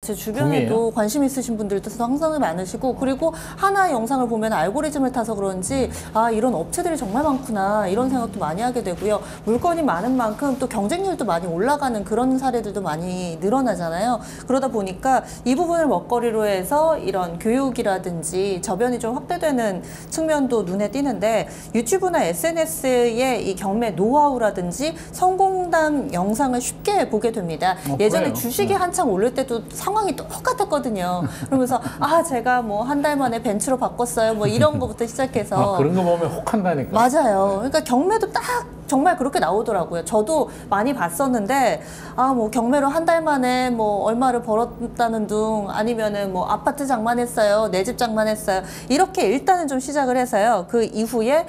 제 주변에도 붐이에요? 관심 있으신 분들도 상당히 많으시고, 그리고 하나의 영상을 보면 알고리즘을 타서 그런지 아, 이런 업체들이 정말 많구나 이런 생각도 많이 하게 되고요. 물건이 많은 만큼 또 경쟁률도 많이 올라가는 그런 사례들도 많이 늘어나잖아요. 그러다 보니까 이 부분을 먹거리로 해서 이런 교육이라든지 저변이 좀 확대되는 측면도 눈에 띄는데, 유튜브나 SNS의 이 경매 노하우라든지 성공담 영상을 쉽게 보게 됩니다. 예전에 그래요? 주식이 한창 오를 때도 상황이 똑같았거든요. 그러면서 아, 제가 뭐 한 달 만에 벤츠로 바꿨어요, 뭐 이런 거부터 시작해서. 그런 거 보면 혹한다니까. 맞아요. 그러니까 경매도 딱 정말 그렇게 나오더라고요. 저도 많이 봤었는데, 아, 뭐 경매로 한 달 만에 뭐 얼마를 벌었다는 둥, 아니면은 뭐 아파트 장만했어요, 내 집 장만했어요, 이렇게 일단은 좀 시작을 해서요. 그 이후에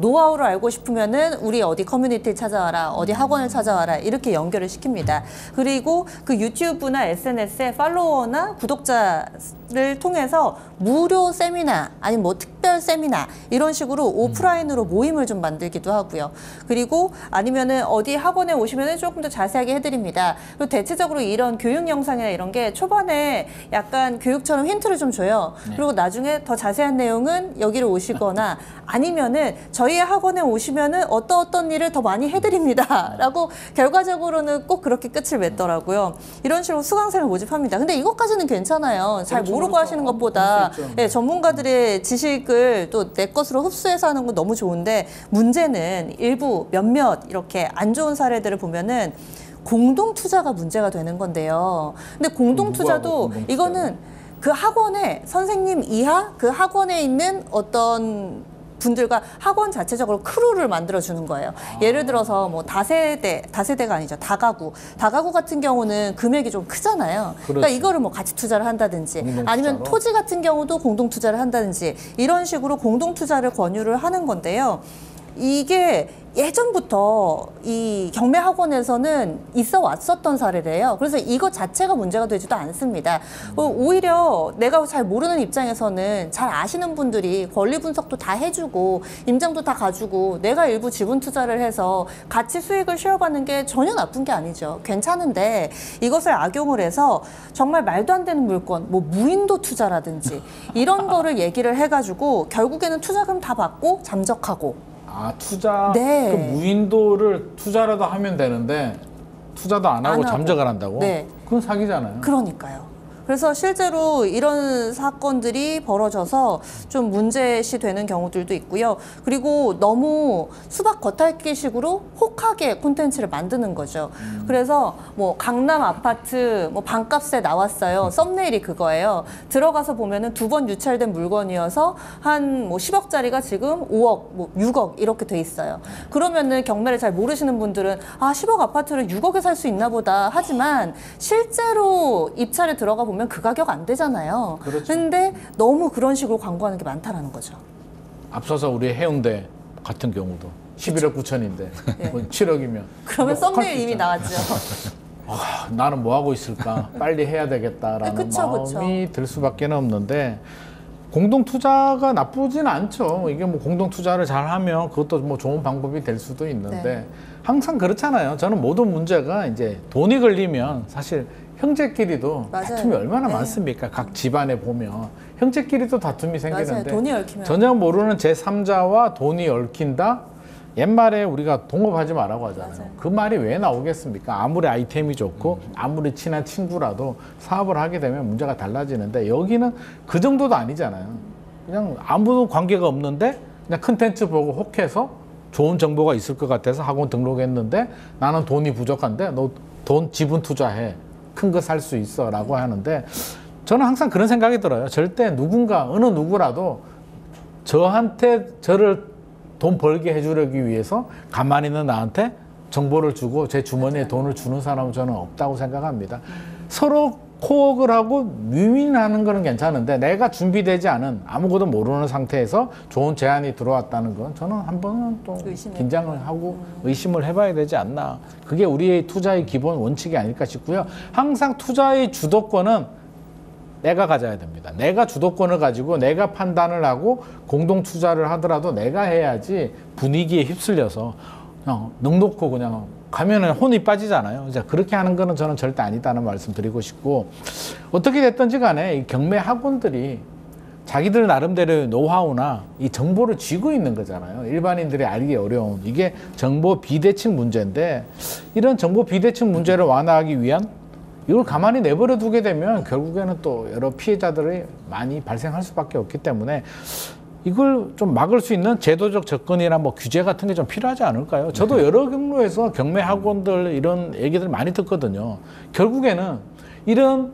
노하우를 알고 싶으면은 우리 어디 커뮤니티 찾아와라, 어디 학원을 찾아와라, 이렇게 연결을 시킵니다. 그리고 그 유튜브나 SNS에 팔로워나 구독자를 통해서 무료 세미나 아니면 뭐 특별 세미나 이런 식으로 오프라인으로 모임을 좀 만들기도 하고요. 그리고 아니면은 어디 학원에 오시면은 조금 더 자세하게 해드립니다. 그리고 대체적으로 이런 교육 영상이나 이런 게 초반에 약간 교육처럼 힌트를 좀 줘요. 그리고 나중에 더 자세한 내용은 여기로 오시거나 아니면은 저희 학원에 오시면은 어떤 일을 더 많이 해드립니다 라고 결과적으로는 꼭 그렇게 끝을 맺더라고요. 이런 식으로 수강생을 모집합니다. 근데 이것까지는 괜찮아요. 잘 그렇죠, 모르고 그렇죠. 하시는 것보다 그럴 수 있죠. 예, 전문가들의 지식을 또 내 것으로 흡수해서 하는 건 너무 좋은데, 문제는 일부 몇몇 이렇게 안 좋은 사례들을 보면은 공동 투자가 문제가 되는 건데요. 근데 공동 투자도 이거는 그 학원에 선생님 이하 그 학원에 있는 어떤 분들과 학원 자체적으로 크루를 만들어 주는 거예요. 예를 들어서 뭐 다세대가 아니죠. 다가구 같은 경우는 금액이 좀 크잖아요. 그러니까 그렇지. 이거를 뭐 같이 투자를 한다든지 공동 아니면 투자로? 토지 같은 경우도 공동 투자를 한다든지 이런 식으로 공동 투자를 권유를 하는 건데요. 이게 예전부터 이 경매 학원에서는 있어 왔었던 사례래요. 그래서 이것 자체가 문제가 되지도 않습니다. 오히려 내가 잘 모르는 입장에서는 잘 아시는 분들이 권리 분석도 다 해주고 임장도 다 가지고 내가 일부 지분 투자를 해서 같이 수익을 쉐어받는 게 전혀 나쁜 게 아니죠. 괜찮은데 이것을 악용을 해서 정말 말도 안 되는 물건, 뭐 무인도 투자라든지 이런 거를 얘기를 해가지고 결국에는 투자금 다 받고 잠적하고. 투자, 네. 그 무인도를 투자라도 하면 되는데 투자도 안 하고 잠적을 한다고? 네. 그건 사기잖아요. 그러니까요. 그래서 실제로 이런 사건들이 벌어져서 좀 문제시 되는 경우들도 있고요. 그리고 너무 수박 겉핥기식으로 혹하게 콘텐츠를 만드는 거죠. 그래서 뭐 강남 아파트 뭐 반값에 나왔어요. 썸네일이 그거예요. 들어가서 보면은 2번 유찰된 물건이어서 한 뭐 10억짜리가 지금 5억, 뭐 6억 이렇게 돼 있어요. 그러면은 경매를 잘 모르시는 분들은 아, 10억 아파트를 6억에 살 수 있나 보다 하지만 실제로 입찰에 들어가 보면 그 가격 안 되잖아요. 그렇죠. 근데 너무 그런 식으로 광고하는 게 많다라는 거죠. 앞서서 우리 해운대 같은 경우도 11억 9천인데 네. 뭐 7억이면 그러면 썸네일 이미 나왔죠. 나는 뭐 하고 있을까? 빨리 해야 되겠다라는 그쵸, 마음이 그쵸. 들 수밖에 없는데, 공동 투자가 나쁘진 않죠. 이게 뭐 공동 투자를 잘하면 그것도 뭐 좋은 방법이 될 수도 있는데 네. 항상 그렇잖아요. 저는 모든 문제가 이제 돈이 걸리면 사실 형제끼리도 맞아요. 다툼이 얼마나 네. 많습니까? 각 집안에 보면 형제끼리도 다툼이 맞아요. 생기는데 돈이 얽히면. 전혀 모르는 제3자와 돈이 얽힌다? 옛말에 우리가 동업하지 말라고 하잖아요. 맞아요. 그 말이 왜 나오겠습니까? 아무리 아이템이 좋고 아무리 친한 친구라도 사업을 하게 되면 문제가 달라지는데, 여기는 그 정도도 아니잖아요. 그냥 아무 관계가 없는데 그냥 컨텐츠 보고 혹해서 좋은 정보가 있을 것 같아서 학원 등록했는데 나는 돈이 부족한데 너 돈 지분 투자해. 큰 거 살 수 있어 라고 하는데, 저는 항상 그런 생각이 들어요. 절대 누군가 어느 누구라도 저를 돈 벌게 해주려기 위해서 가만히 있는 나한테 정보를 주고 제 주머니에 돈을 주는 사람은 저는 없다고 생각합니다. 서로 코웍을 하고 윈윈하는 거는 괜찮은데, 내가 준비되지 않은 아무것도 모르는 상태에서 좋은 제안이 들어왔다는 건 저는 한 번은 또 긴장을 하고 의심을 해봐야 되지 않나. 그게 우리의 투자의 기본 원칙이 아닐까 싶고요. 항상 투자의 주도권은 내가 가져야 됩니다. 내가 주도권을 가지고 내가 판단을 하고 공동 투자를 하더라도 내가 해야지, 분위기에 휩쓸려서 그냥 넋놓고 그냥 가면은 혼이 빠지잖아요. 이제 그렇게 하는 거는 저는 절대 아니다는 말씀 드리고 싶고, 어떻게 됐든지 간에 이 경매 학원들이 자기들 나름대로 노하우나 이 정보를 쥐고 있는 거잖아요. 일반인들이 알기 어려운 이게 정보 비대칭 문제인데, 이런 정보 비대칭 문제를 완화하기 위한, 이걸 가만히 내버려 두게 되면 결국에는 또 여러 피해자들이 많이 발생할 수밖에 없기 때문에 이걸 좀 막을 수 있는 제도적 접근이나 뭐 규제 같은 게 좀 필요하지 않을까요? 저도 여러 경로에서 경매 학원들 이런 얘기들 많이 듣거든요. 결국에는 이런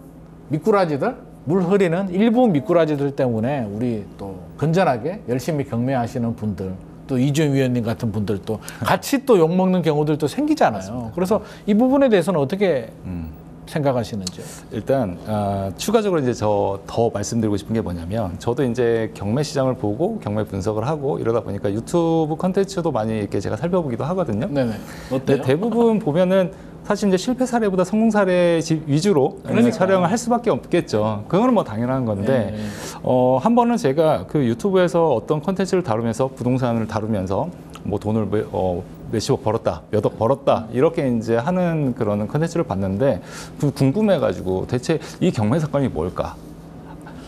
미꾸라지들, 물 흐리는 일부 미꾸라지들 때문에 우리 또 건전하게 열심히 경매하시는 분들, 또 이주영 위원님 같은 분들도 같이 또 욕먹는 경우들도 생기잖아요. 맞습니다. 그래서 이 부분에 대해서는 어떻게 생각하시는지요? 일단 추가적으로 이제 저 더 말씀드리고 싶은 게 뭐냐면, 저도 이제 경매 시장을 보고 경매 분석을 하고 이러다 보니까 유튜브 컨텐츠도 많이 이렇게 제가 살펴보기도 하거든요. 네네. 어때요? 근데 대부분 보면은 사실 이제 실패 사례보다 성공 사례 위주로 촬영을 할 수밖에 없겠죠. 그거는 뭐 당연한 건데, 네. 한 번은 제가 그 유튜브에서 어떤 컨텐츠를 다루면서 부동산을 다루면서 뭐 돈을 몇십억 벌었다, 몇 억 벌었다, 이렇게 이제 하는 그런 컨텐츠를 봤는데 궁금해가지고 대체 이 경매 사건이 뭘까?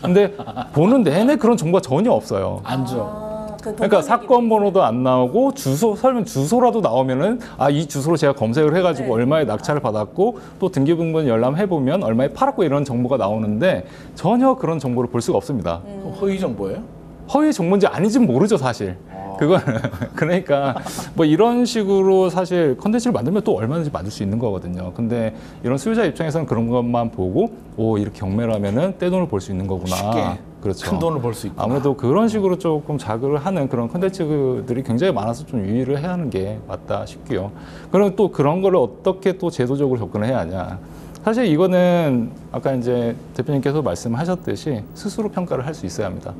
근데 보는 내내 그런 정보가 전혀 없어요. 안 줘. 그러니까 사건 번호도 안 나오고 주소, 설명 주소라도 나오면은 이 주소로 제가 검색을 해가지고 네. 얼마에 낙찰을 받았고 또 등기부등본 열람해보면 얼마에 팔았고 이런 정보가 나오는데 전혀 그런 정보를 볼 수가 없습니다. 허위 정보예요? 허위 정보인지 아닌지는 모르죠, 사실. 그거는 그러니까 뭐 이런 식으로 사실 컨텐츠를 만들면 또 얼마든지 만들 수 있는 거거든요. 근데 이런 수요자 입장에서는 그런 것만 보고 이렇게 경매를 하면은 떼돈을 벌 수 있는 거구나. 쉽게 그렇죠. 큰 돈을 벌 수 있구나. 아무래도 그런 식으로 조금 자극을 하는 그런 컨텐츠들이 굉장히 많아서 좀 유의를 해야 하는 게 맞다 싶고요. 그럼 또 그런 거를 어떻게 또 제도적으로 접근을 해야 하냐. 사실 이거는 아까 이제 대표님께서 말씀하셨듯이 스스로 평가를 할 수 있어야 합니다.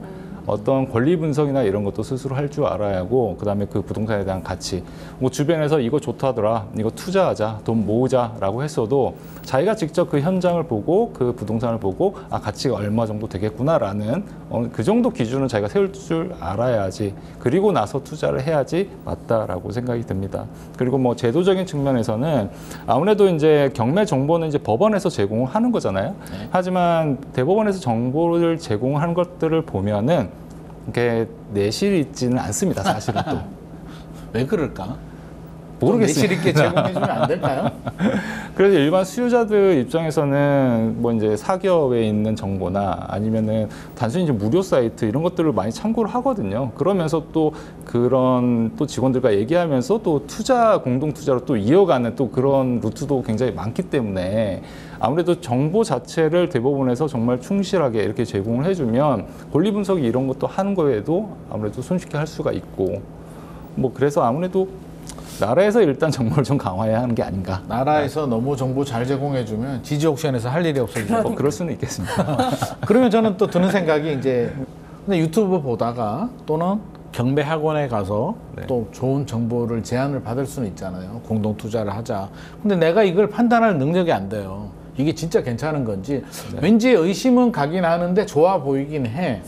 어떤 권리 분석이나 이런 것도 스스로 할 줄 알아야 하고, 그다음에 그 부동산에 대한 가치, 뭐 주변에서 이거 좋다더라, 이거 투자하자, 돈 모으자라고 했어도 자기가 직접 그 현장을 보고 그 부동산을 보고 가치가 얼마 정도 되겠구나라는 그 정도 기준을 자기가 세울 줄 알아야지, 그리고 나서 투자를 해야지 맞다라고 생각이 듭니다. 그리고 뭐 제도적인 측면에서는 아무래도 이제 경매 정보는 이제 법원에서 제공을 하는 거잖아요. 네. 하지만 대법원에서 정보를 제공하는 것들을 보면은 이렇게 내실이 있지는 않습니다, 사실은 또. 왜 그럴까? 모르겠어요. 내실 있게 제공해주면 안 될까요? 그래서 일반 수요자들 입장에서는 뭐 이제 사기업에 있는 정보나 아니면은 단순히 이제 무료 사이트 이런 것들을 많이 참고를 하거든요. 그러면서 또 그런 또 직원들과 얘기하면서 또 공동 투자로 또 이어가는 또 그런 루트도 굉장히 많기 때문에 아무래도 정보 자체를 대법원에서 정말 충실하게 이렇게 제공을 해주면 권리 분석이 이런 것도 하는 거에도 아무래도 손쉽게 할 수가 있고, 뭐 그래서 아무래도 나라에서 일단 정보를 좀 강화해야 하는 게 아닌가. 나라에서 너무 정보 잘 제공해주면 지지 옥션에서 할 일이 없어지고. 그럴 수는 있겠습니다. 그러면 저는 또 드는 생각이 이제 근데 유튜브 보다가 또는 경매 학원에 가서 네. 또 좋은 정보를 제안을 받을 수는 있잖아요. 공동 투자를 하자. 근데 내가 이걸 판단할 능력이 안 돼요. 이게 진짜 괜찮은 건지. 네. 왠지 의심은 가긴 하는데 좋아 보이긴 해.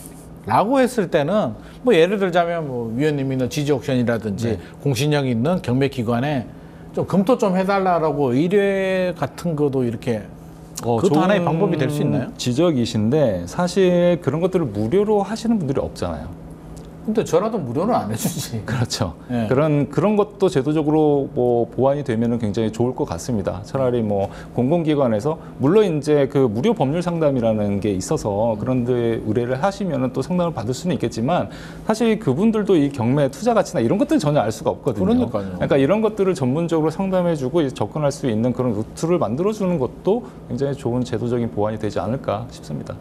라고 했을 때는 뭐 예를 들자면 뭐 위원님이나 지지 옥션이라든지 네. 공신력 있는 경매 기관에 좀 검토 좀 해달라고 의뢰 같은 것도 이렇게 그것도 하나의 방법이 될 수 있나요? 지적이신데 사실 그런 것들을 무료로 하시는 분들이 없잖아요. 근데 저라도 무료는 안 해주지. 그렇죠. 네. 그런 것도 제도적으로 뭐 보완이 되면은 굉장히 좋을 것 같습니다. 차라리 뭐 공공기관에서 물론 이제 그 무료 법률 상담이라는 게 있어서 그런데 의뢰를 하시면은 또 상담을 받을 수는 있겠지만 사실 그분들도 이 경매 투자 가치나 이런 것들 전혀 알 수가 없거든요. 그러니까요. 그러니까 이런 것들을 전문적으로 상담해주고 접근할 수 있는 그런 루트를 만들어주는 것도 굉장히 좋은 제도적인 보완이 되지 않을까 싶습니다.